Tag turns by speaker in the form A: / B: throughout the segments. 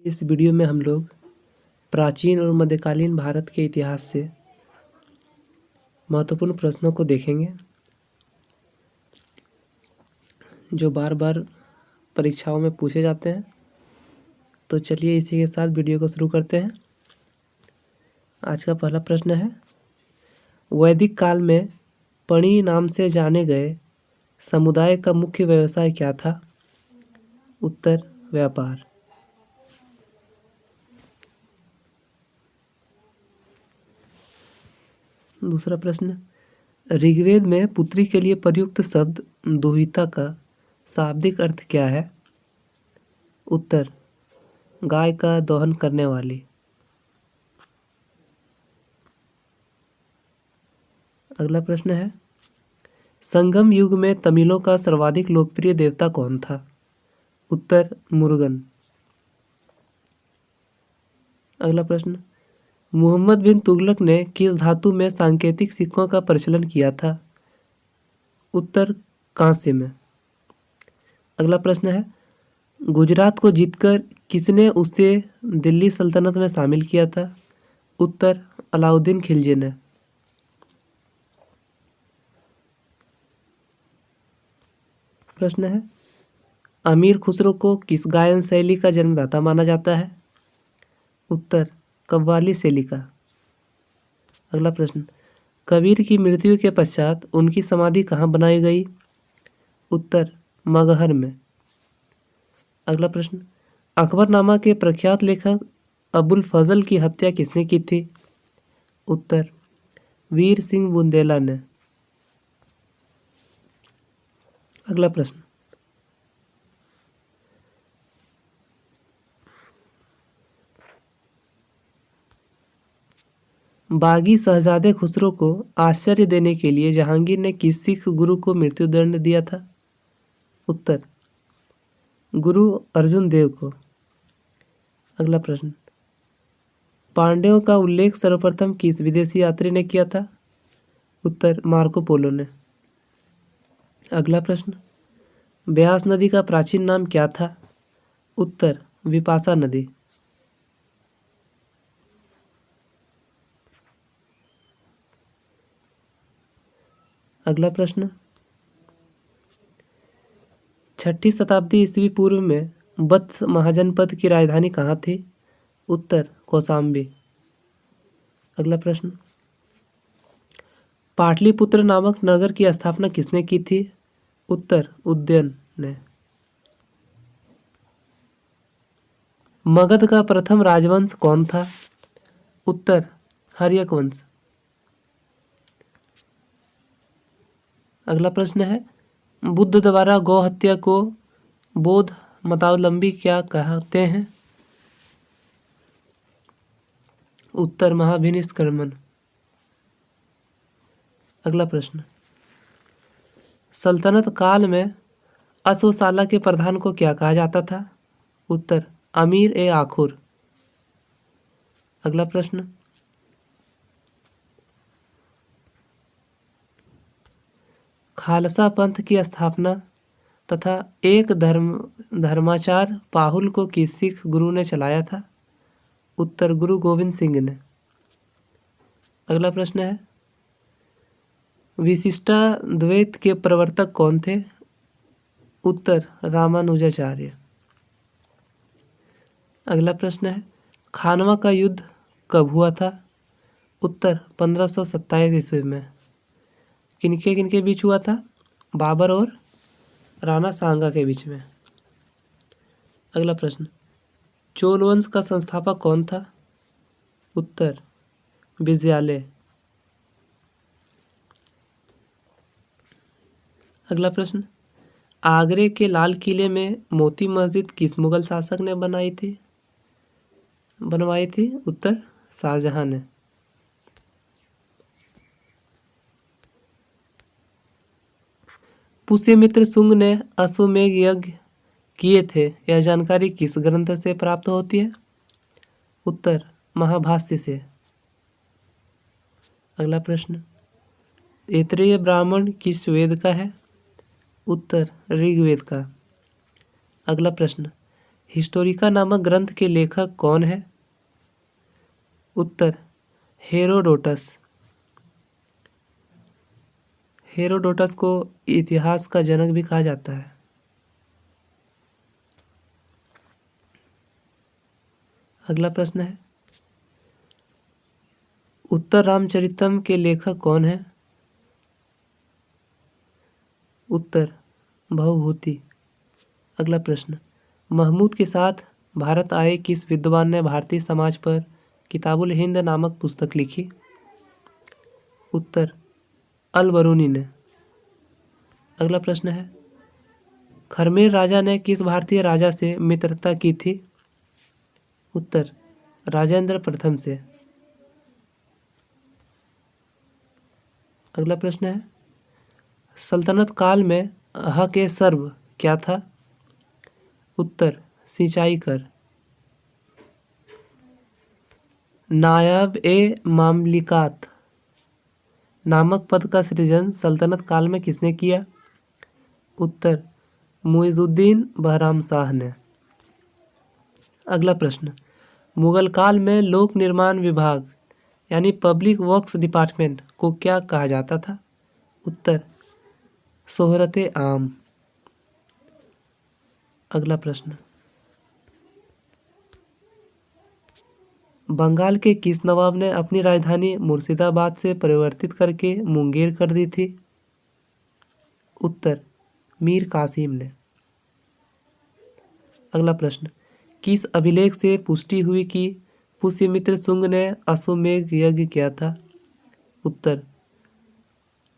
A: इस वीडियो में हम लोग प्राचीन और मध्यकालीन भारत के इतिहास से महत्वपूर्ण प्रश्नों को देखेंगे जो बार बार परीक्षाओं में पूछे जाते हैं। तो चलिए इसी के साथ वीडियो को शुरू करते हैं। आज का पहला प्रश्न है, वैदिक काल में पणि नाम से जाने गए समुदाय का मुख्य व्यवसाय क्या था? उत्तर, व्यापार। दूसरा प्रश्न, ऋग्वेद में पुत्री के लिए प्रयुक्त शब्द दुहिता का शाब्दिक अर्थ क्या है? उत्तर, गाय का दोहन करने वाली। अगला प्रश्न है, संगम युग में तमिलों का सर्वाधिक लोकप्रिय देवता कौन था? उत्तर, मुरुगन। अगला प्रश्न, मोहम्मद बिन तुगलक ने किस धातु में सांकेतिक सिक्कों का प्रचलन किया था? उत्तर, कांस्य में। अगला प्रश्न है, गुजरात को जीतकर किसने उसे दिल्ली सल्तनत में शामिल किया था? उत्तर, अलाउद्दीन खिलजी ने। प्रश्न है, अमीर खुसरो को किस गायन शैली का जन्मदाता माना जाता है? उत्तर, कव्वाली शैली का। अगला प्रश्न, कबीर की मृत्यु के पश्चात उनकी समाधि कहाँ बनाई गई? उत्तर, मगहर में। अगला प्रश्न, अकबरनामा के प्रख्यात लेखक अबुल फजल की हत्या किसने की थी? उत्तर, वीर सिंह बुंदेला ने। अगला प्रश्न, बागी शहजादे खुसरो को आश्चर्य देने के लिए जहांगीर ने किस सिख गुरु को मृत्युदंड दिया था? उत्तर, गुरु अर्जुन देव को। अगला प्रश्न, पांड्यों का उल्लेख सर्वप्रथम किस विदेशी यात्री ने किया था? उत्तर, मार्को पोलो ने। अगला प्रश्न, ब्यास नदी का प्राचीन नाम क्या था? उत्तर, विपाशा नदी। अगला प्रश्न, 6ठी शताब्दी ईस्वी पूर्व में वत्स महाजनपद की राजधानी कहाँ थी? उत्तर, कौशाम्बी। अगला प्रश्न, पाटलिपुत्र नामक नगर की स्थापना किसने की थी? उत्तर, उदयन ने। मगध का प्रथम राजवंश कौन था? उत्तर, हर्यक वंश। अगला प्रश्न है, बुद्ध द्वारा गौ हत्या को बौद्ध मतावलंबी क्या कहते हैं? उत्तर, महाभिनिष्क्रमण। अगला प्रश्न, सल्तनत काल में अश्वशाला के प्रधान को क्या कहा जाता था? उत्तर, अमीर ए आखुर। अगला प्रश्न, खालसा पंथ की स्थापना तथा एक धर्माचार पाहुल को किस सिख गुरु ने चलाया था? उत्तर, गुरु गोविंद सिंह ने। अगला प्रश्न है, विशिष्टाद्वैत के प्रवर्तक कौन थे? उत्तर, रामानुजाचार्य। अगला प्रश्न है, खानवा का युद्ध कब हुआ था? उत्तर, 1527 ईस्वी में। किनके किनके बीच हुआ था? बाबर और राणा सांगा के बीच में। अगला प्रश्न, चोल वंश का संस्थापक कौन था? उत्तर, विजयालय। अगला प्रश्न, आगरे के लाल किले में मोती मस्जिद किस मुगल शासक ने बनवाई थी? उत्तर, शाहजहां ने। पुष्यमित्र शुंग ने अश्वमेध यज्ञ किए थे, यह जानकारी किस ग्रंथ से प्राप्त होती है? उत्तर, महाभाष्य से। अगला प्रश्न, ऐतरेय ब्राह्मण किस वेद का है? उत्तर, ऋग्वेद का। अगला प्रश्न, हिस्टोरिका नामक ग्रंथ के लेखक कौन है? उत्तर हेरोडोटस। हेरोडोटस को इतिहास का जनक भी कहा जाता है। अगला प्रश्न है, उत्तर रामचरितम के लेखक कौन है? उत्तर भवभूति। अगला प्रश्न, महमूद के साथ भारत आए किस विद्वान ने भारतीय समाज पर किताबुल हिंद नामक पुस्तक लिखी? उत्तर अल बरूनी ने। अगला प्रश्न है, खरमेर राजा ने किस भारतीय राजा से मित्रता की थी? उत्तर राजेंद्र प्रथम से। अगला प्रश्न है, सल्तनत काल में हक ए सर्व क्या था? उत्तर सिंचाई कर। नायब ए मामलिकात नामक पद का सृजन सल्तनत काल में किसने किया? उत्तर मुइजुद्दीन बहराम शाह ने। अगला प्रश्न, मुगल काल में लोक निर्माण विभाग यानी पब्लिक वर्क्स डिपार्टमेंट को क्या कहा जाता था? उत्तर सोहरते आम। अगला प्रश्न, बंगाल के किस नवाब ने अपनी राजधानी मुर्शिदाबाद से परिवर्तित करके मुंगेर कर दी थी? उत्तर मीर कासिम ने। अगला प्रश्न, किस अभिलेख से पुष्टि हुई कि पुष्यमित्र शुंग ने अश्वमेध यज्ञ किया था? उत्तर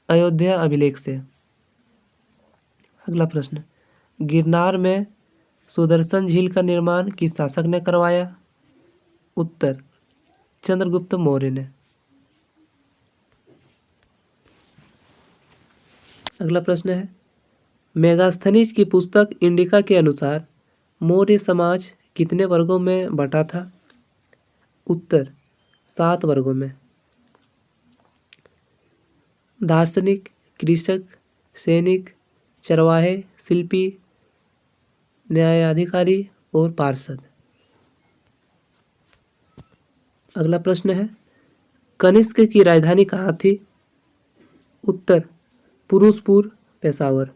A: अयोध्या अभिलेख से। अगला प्रश्न, गिरनार में सुदर्शन झील का निर्माण किस शासक ने करवाया? उत्तर चंद्रगुप्त मौर्य ने। अगला प्रश्न है, मेगास्थनीज की पुस्तक इंडिका के अनुसार मौर्य समाज कितने वर्गों में बटा था? उत्तर 7 वर्गों में। दार्शनिक, कृषक, सैनिक, चरवाहे, शिल्पी, न्यायाधिकारी और पार्षद। अगला प्रश्न है, कनिष्क की राजधानी कहाँ थी? उत्तर पुरुषपुर, पेशावर।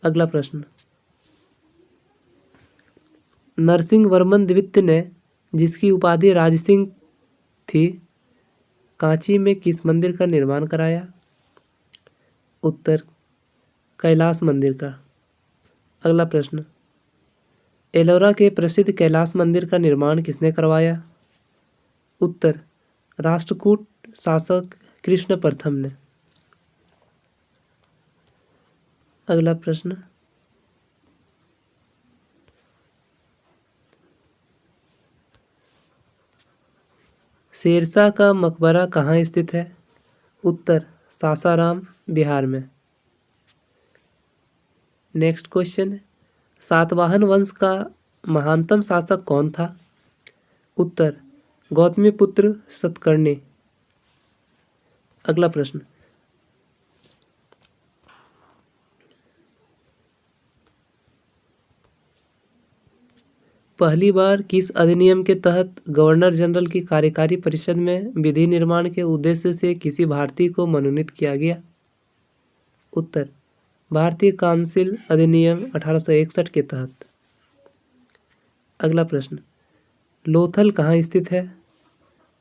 A: अगला प्रश्न, नरसिंह वर्मन द्वितीय ने जिसकी उपाधि राजसिंह थी, कांची में किस मंदिर का निर्माण कराया? उत्तर कैलाश मंदिर का। अगला प्रश्न, एलोरा के प्रसिद्ध कैलाश मंदिर का निर्माण किसने करवाया? उत्तर राष्ट्रकूट शासक कृष्ण प्रथम ने। अगला प्रश्न, शेरशाह का मकबरा कहाँ स्थित है? उत्तर सासाराम, बिहार में। नेक्स्ट क्वेश्चन है, सातवाहन वंश का महानतम शासक कौन था? उत्तर गौतमीपुत्र सतकर्णी। अगला प्रश्न, पहली बार किस अधिनियम के तहत गवर्नर जनरल की कार्यकारी परिषद में विधि निर्माण के उद्देश्य से किसी भारतीय को मनोनीत किया गया? उत्तर भारतीय काउंसिल अधिनियम 1861 के तहत। अगला प्रश्न, लोथल कहाँ स्थित है?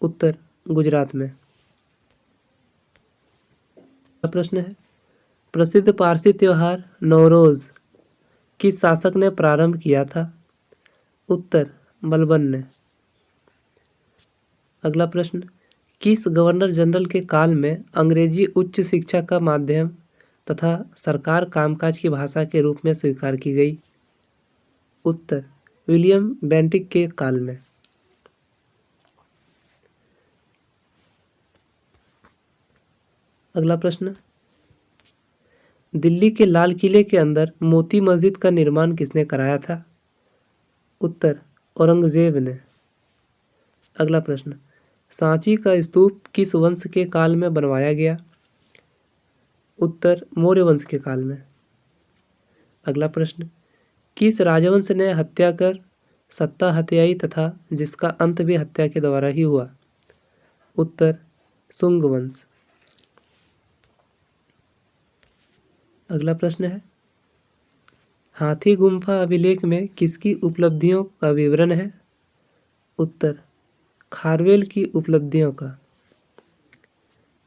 A: उत्तर गुजरात में। अगला प्रश्न है, प्रसिद्ध पारसी त्योहार नवरोज किस शासक ने प्रारंभ किया था? उत्तर बलबन ने। अगला प्रश्न, किस गवर्नर जनरल के काल में अंग्रेजी उच्च शिक्षा का माध्यम तथा सरकार कामकाज की भाषा के रूप में स्वीकार की गई? उत्तर विलियम बेंटिक के काल में। अगला प्रश्न, दिल्ली के लाल किले के अंदर मोती मस्जिद का निर्माण किसने कराया था? उत्तर औरंगजेब ने। अगला प्रश्न, सांची का स्तूप किस वंश के काल में बनवाया गया? उत्तर मौर्य वंश के काल में। अगला प्रश्न, किस राजवंश ने हत्या कर सत्ता हत्याई तथा जिसका अंत भी हत्या के द्वारा ही हुआ? उत्तर शुंग वंश। अगला प्रश्न है, हाथी गुम्फा अभिलेख में किसकी उपलब्धियों का विवरण है? उत्तर खारवेल की उपलब्धियों का।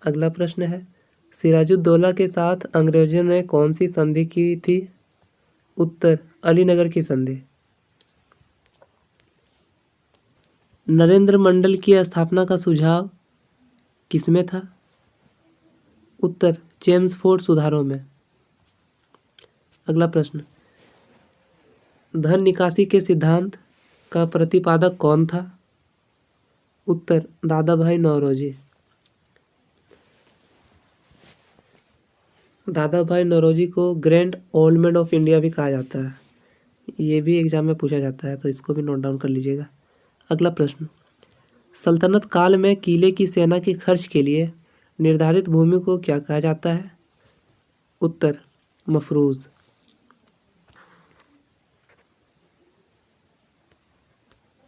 A: अगला प्रश्न है, सिराजुद्दौला के साथ अंग्रेजों ने कौन सी संधि की थी? उत्तर अलीनगर की संधि। नरेंद्र मंडल की स्थापना का सुझाव किसमें था? उत्तर चेम्सफोर्ड सुधारों में। अगला प्रश्न, धन निकासी के सिद्धांत का प्रतिपादक कौन था? उत्तर दादा भाई नौरोजी। दादा भाई नौरोजी को grand old man of India भी कहा जाता है। ये भी एग्जाम में पूछा जाता है, तो इसको भी नोट डाउन कर लीजिएगा। अगला प्रश्न, सल्तनत काल में किले की सेना के खर्च के लिए निर्धारित भूमि को क्या कहा जाता है? उत्तर मफरूज।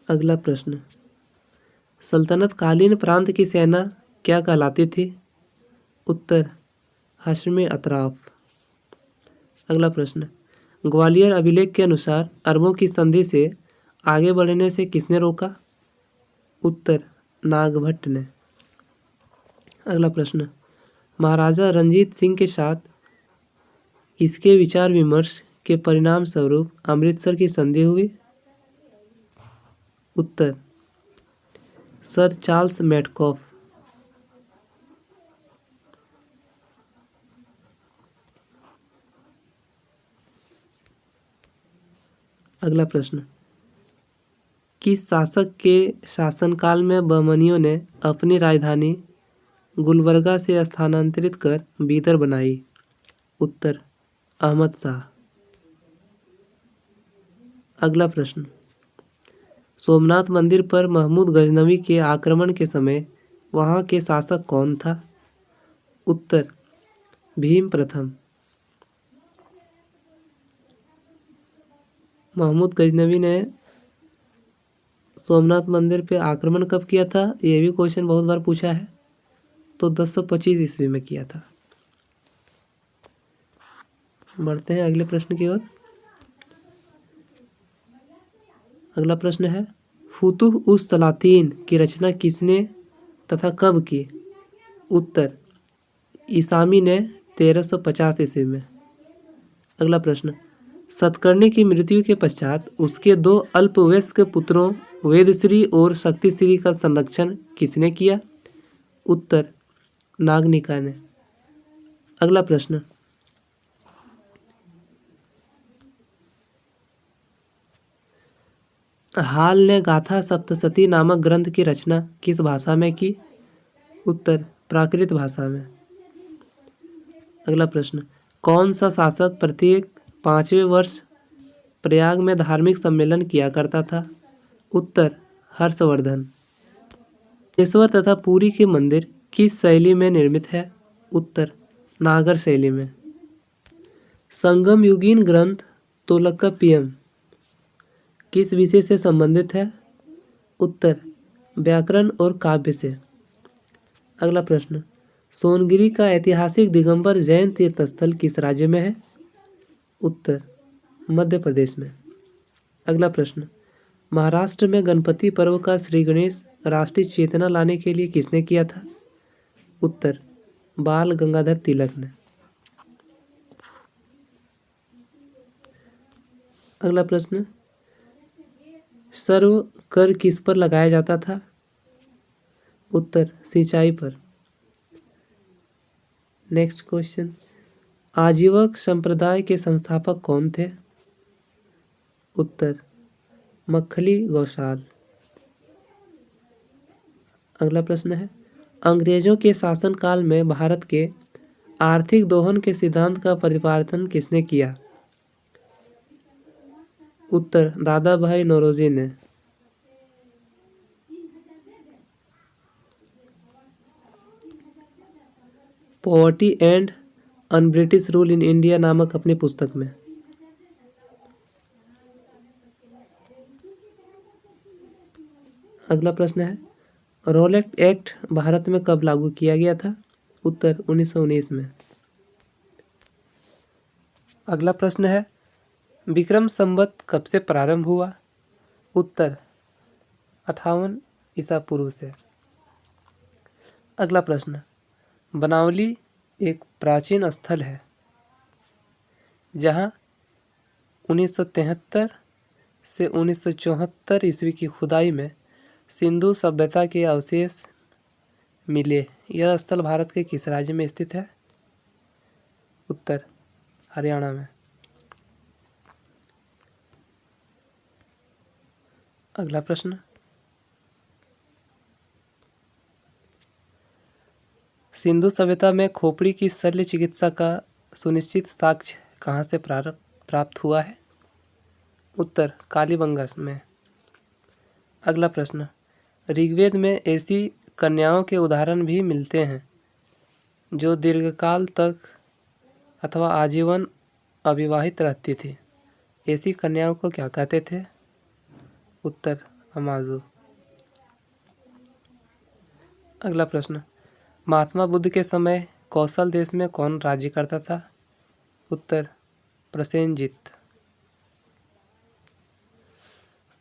A: अगला प्रश्न, सल्तनत कालीन प्रांत की सेना क्या कहलाती थी? उत्तर हाशमी अतराफ। अगला प्रश्न, ग्वालियर अभिलेख के अनुसार अरबों की संधि से आगे बढ़ने से किसने रोका? उत्तर नागभट्ट ने। अगला प्रश्न, महाराजा रंजीत सिंह के साथ किसके विचार विमर्श के परिणाम स्वरूप अमृतसर की संधि हुई? उत्तर सर चार्ल्स मेटकॉफ। अगला प्रश्न, किस शासक के शासनकाल में बहमनियों ने अपनी राजधानी गुलबर्गा से स्थानांतरित कर बीदर बनाई? उत्तर अहमद शाह। अगला प्रश्न, सोमनाथ मंदिर पर महमूद गजनवी के आक्रमण के समय वहां के शासक कौन था? उत्तर भीम प्रथम। महमूद गजनवी ने सोमनाथ मंदिर पे आक्रमण कब किया था? ये भी क्वेश्चन बहुत बार पूछा है। तो 1025 ईस्वी में किया था। बढ़ते हैं अगले प्रश्न की ओर। अगला प्रश्न है, फुतुह उस सलातीन की रचना किसने तथा कब की? उत्तर ईसामी ने 1350 ईस्वी में। अगला प्रश्न, सतकर्णी की मृत्यु के पश्चात उसके दो अल्पवयस्क पुत्रों वेदश्री और शक्तिश्री का संरक्षण किसने किया? उत्तर नागनिका ने। अगला प्रश्न, हाल ने गाथा सप्तशती नामक ग्रंथ की रचना किस भाषा में की? उत्तर प्राकृत भाषा में। अगला प्रश्न, कौन सा शासक प्रत्येक 5वें वर्ष प्रयाग में धार्मिक सम्मेलन किया करता था? उत्तर हर्षवर्धन। बागेश्वर तथा पुरी के मंदिर किस शैली में निर्मित है? उत्तर नागर शैली में। संगम युगीन ग्रंथ तोलकाप्पियम किस विषय से संबंधित है? उत्तर व्याकरण और काव्य से। अगला प्रश्न, सोनगिरी का ऐतिहासिक दिगंबर जैन तीर्थस्थल किस राज्य में है? उत्तर मध्य प्रदेश में। अगला प्रश्न, महाराष्ट्र में गणपति पर्व का श्री गणेश राष्ट्रीय चेतना लाने के लिए किसने किया था? उत्तर बाल गंगाधर तिलक ने। अगला प्रश्न, सर्व कर किस पर लगाया जाता था? उत्तर सिंचाई पर। नेक्स्ट क्वेश्चन, आजीवक संप्रदाय के संस्थापक कौन थे? उत्तर मक्खली गौशाल। अगला प्रश्न है, अंग्रेजों के शासनकाल में भारत के आर्थिक दोहन के सिद्धांत का प्रतिपादन किसने किया? उत्तर दादा भाई नौरोजी ने। Poverty and un British rule in India नामक अपनी पुस्तक में। अगला प्रश्न है, रॉलेट एक्ट भारत में कब लागू किया गया था? उत्तर 1919 में। अगला प्रश्न है, विक्रम संवत कब से प्रारंभ हुआ? उत्तर 58 ईसा पूर्व से। अगला प्रश्न, बनावली एक प्राचीन स्थल है जहाँ 1973 से 1974 ईस्वी की खुदाई में सिंधु सभ्यता के अवशेष मिले। यह स्थल भारत के किस राज्य में स्थित है? उत्तर हरियाणा में। अगला प्रश्न, सिंधु सभ्यता में खोपड़ी की शल्य चिकित्सा का सुनिश्चित साक्ष्य कहाँ से प्राप्त हुआ है? उत्तर कालीबंगा में। अगला प्रश्न, ऋग्वेद में ऐसी कन्याओं के उदाहरण भी मिलते हैं जो दीर्घकाल तक अथवा आजीवन अविवाहित रहती थी। ऐसी कन्याओं को क्या कहते थे? उत्तर अमाजू। अगला प्रश्न, महात्मा बुद्ध के समय कौशल देश में कौन राज्य करता था? उत्तर प्रसेनजीत।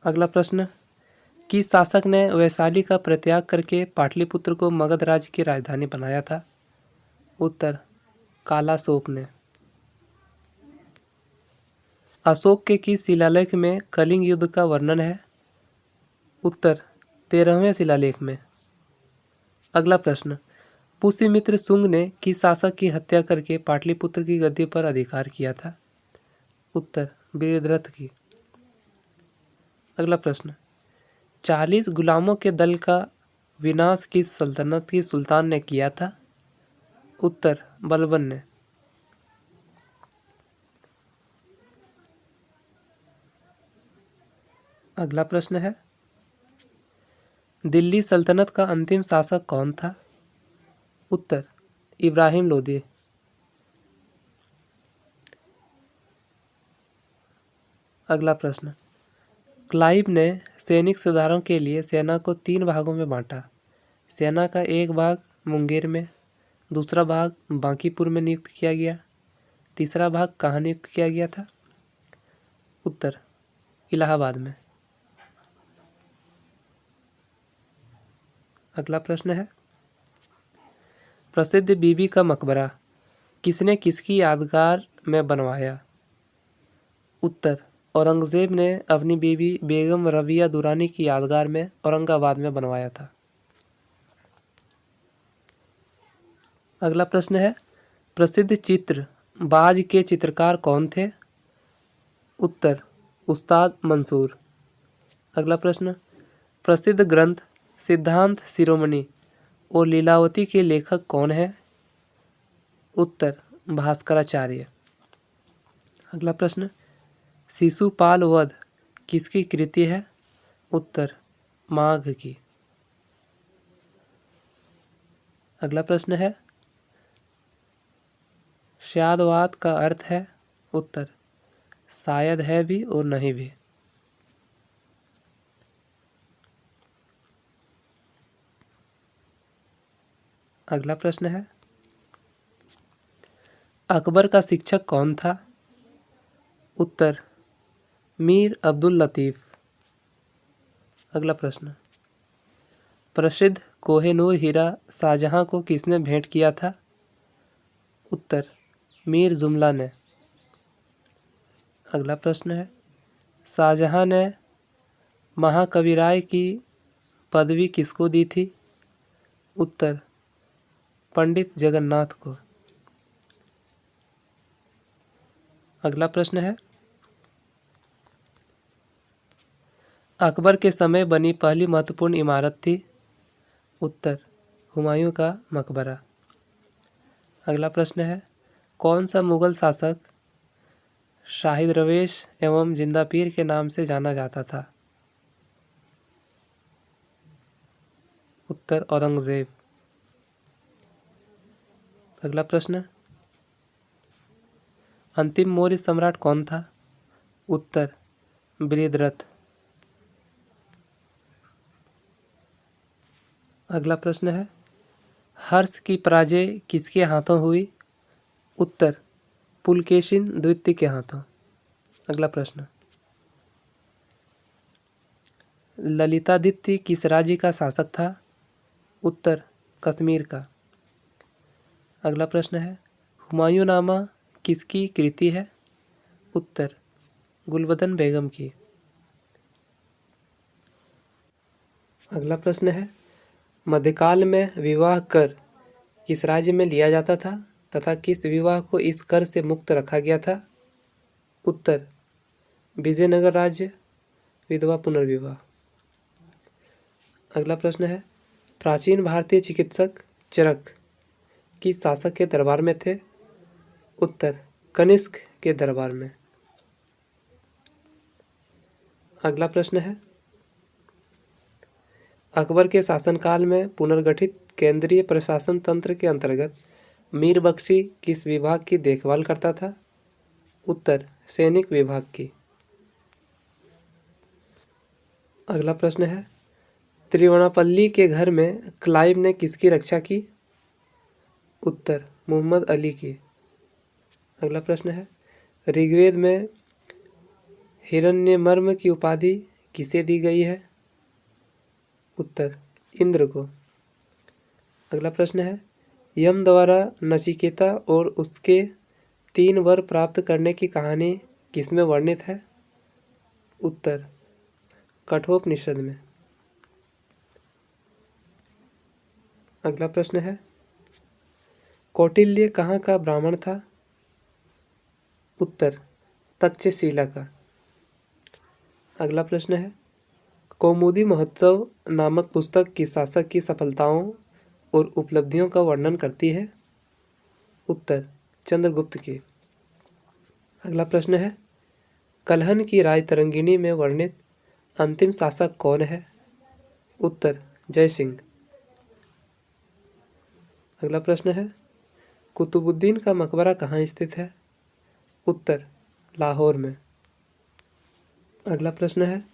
A: अगला प्रश्न, किस शासक ने वैशाली का परित्याग करके पाटलिपुत्र को मगध राज्य की राजधानी बनाया था? उत्तर कालाशोक ने। अशोक के किस शिलालेख में कलिंग युद्ध का वर्णन है? उत्तर 13वें शिलालेख में। अगला प्रश्न, पुष्यमित्र शुंग ने किस शासक की हत्या करके पाटलिपुत्र की गद्दी पर अधिकार किया था? उत्तर वीरद्रथ की। अगला प्रश्न, 40 गुलामों के दल का विनाश किस सल्तनत की सुल्तान ने किया था? उत्तर बलबन ने। अगला प्रश्न है, दिल्ली सल्तनत का अंतिम शासक कौन था? उत्तर इब्राहिम लोदी। अगला प्रश्न, क्लाइव ने सैनिक सुधारों के लिए सेना को 3 भागों में बांटा। सेना का एक भाग मुंगेर में, दूसरा भाग बांकीपुर में नियुक्त किया गया, तीसरा भाग कहाँ नियुक्त किया गया था? उत्तर इलाहाबाद में। अगला प्रश्न है, प्रसिद्ध बीबी का मकबरा किसने किसकी यादगार में बनवाया? उत्तर औरंगजेब ने अपनी बीबी बेगम रबिया दुरानी की यादगार में औरंगाबाद में बनवाया था। अगला प्रश्न है, प्रसिद्ध चित्र बाज के चित्रकार कौन थे? उत्तर उस्ताद मंसूर। अगला प्रश्न, प्रसिद्ध ग्रंथ सिद्धांत शिरोमणि और लीलावती के लेखक कौन है? उत्तर भास्कराचार्य। अगला प्रश्न, शिशुपाल वध किसकी कृति है? उत्तर माघ की। अगला प्रश्न है, शायदवाद का अर्थ है? उत्तर शायद है भी और नहीं भी। अगला प्रश्न है, अकबर का शिक्षक कौन था? उत्तर मीर अब्दुल लतीफ। अगला प्रश्न, प्रसिद्ध कोहिनूर हीरा शाहजहां को किसने भेंट किया था? उत्तर मीर जुमला ने। अगला प्रश्न है, शाहजहां ने महाकविराय की पदवी किसको दी थी? उत्तर पंडित जगन्नाथ को। अगला प्रश्न है, अकबर के समय बनी पहली महत्वपूर्ण इमारत थी? उत्तर हुमायूं का मकबरा। अगला प्रश्न है, कौन सा मुगल शासक शाहिद रवेश एवं जिंदा पीर के नाम से जाना जाता था? उत्तर औरंगजेब। अगला प्रश्न, अंतिम मौर्य सम्राट कौन था? उत्तर बृहद्रथ। अगला प्रश्न है, हर्ष की पराजय किसके हाथों हुई? उत्तर, पुलकेशिन द्वितीय के हाथों। अगला प्रश्न, ललितादित्य किस राज्य का शासक था? उत्तर, कश्मीर का। अगला प्रश्न है, हुमायूंनामा किसकी कृति है? उत्तर, गुलबदन बेगम की। अगला प्रश्न है, मध्यकाल में विवाह कर किस राज्य में लिया जाता था तथा किस विवाह को इस कर से मुक्त रखा गया था? उत्तर, विजयनगर राज्य, विधवा पुनर्विवाह। अगला प्रश्न है, प्राचीन भारतीय चिकित्सक चरक किस शासक के दरबार में थे? उत्तर, कनिष्क के दरबार में। अगला प्रश्न है, अकबर के शासनकाल में पुनर्गठित केंद्रीय प्रशासन तंत्र के अंतर्गत मीर बख्शी किस विभाग की देखभाल करता था? उत्तर, सैनिक विभाग की। अगला प्रश्न है, त्रिवणापल्ली के घर में क्लाइव ने किसकी रक्षा की? उत्तर, मोहम्मद अली की। अगला प्रश्न है, ऋग्वेद में हिरण्यमर्म की उपाधि किसे दी गई है? उत्तर, इंद्र को। अगला प्रश्न है, यम द्वारा नचिकेता और उसके 3 वर प्राप्त करने की कहानी किसमें वर्णित है? उत्तर, कठोपनिषद में। अगला प्रश्न है, कौटिल्य कहाँ का ब्राह्मण था? उत्तर, तक्षशिला का। अगला प्रश्न है, कौमुदी महोत्सव नामक पुस्तक किस शासक की सफलताओं और उपलब्धियों का वर्णन करती है? उत्तर, चंद्रगुप्त की। अगला प्रश्न है, कलहन की राय तरंगिणी में वर्णित अंतिम शासक कौन है? उत्तर, जय सिंह। अगला प्रश्न है, कुतुबुद्दीन का मकबरा कहाँ स्थित है? उत्तर, लाहौर में। अगला प्रश्न है,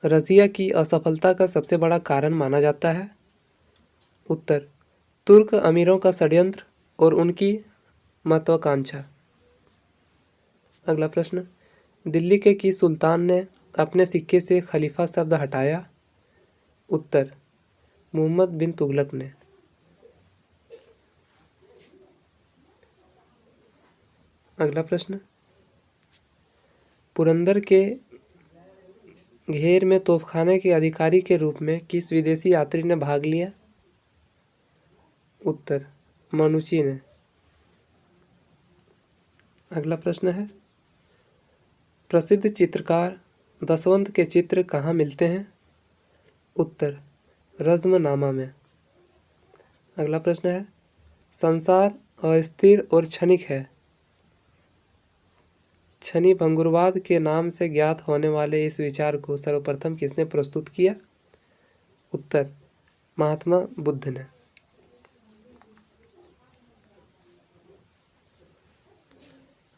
A: रजिया की असफलता का सबसे बड़ा कारण माना जाता है? उत्तर, तुर्क अमीरों का षड्यंत्र और उनकी महत्वाकांक्षा। अगला प्रश्न, दिल्ली के किस सुल्तान ने अपने सिक्के से खलीफा शब्द हटाया? उत्तर, मोहम्मद बिन तुगलक ने। अगला प्रश्न, पुरंदर के घेर में तोपखाने के अधिकारी के रूप में किस विदेशी यात्री ने भाग लिया? उत्तर, मनुची ने। अगला प्रश्न है, प्रसिद्ध चित्रकार दशवंत के चित्र कहाँ मिलते हैं? उत्तर, रज़्मनामा में। अगला प्रश्न है, संसार अस्थिर और क्षणिक है, क्षणि भंगुरवाद के नाम से ज्ञात होने वाले इस विचार को सर्वप्रथम किसने प्रस्तुत किया? उत्तर, महात्मा बुद्ध ने।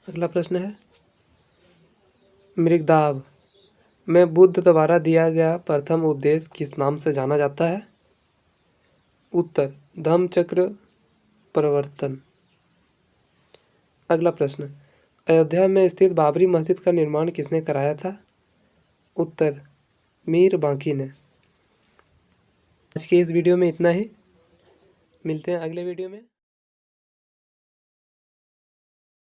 A: अगला प्रश्न है, मृगदाव में बुद्ध द्वारा दिया गया प्रथम उपदेश किस नाम से जाना जाता है? उत्तर, धम्मचक्र प्रवर्तन। अगला प्रश्न, अयोध्या में स्थित बाबरी मस्जिद का निर्माण किसने कराया था? उत्तर, मीर बांकी ने। आज के इस वीडियो में इतना ही, मिलते हैं अगले वीडियो में।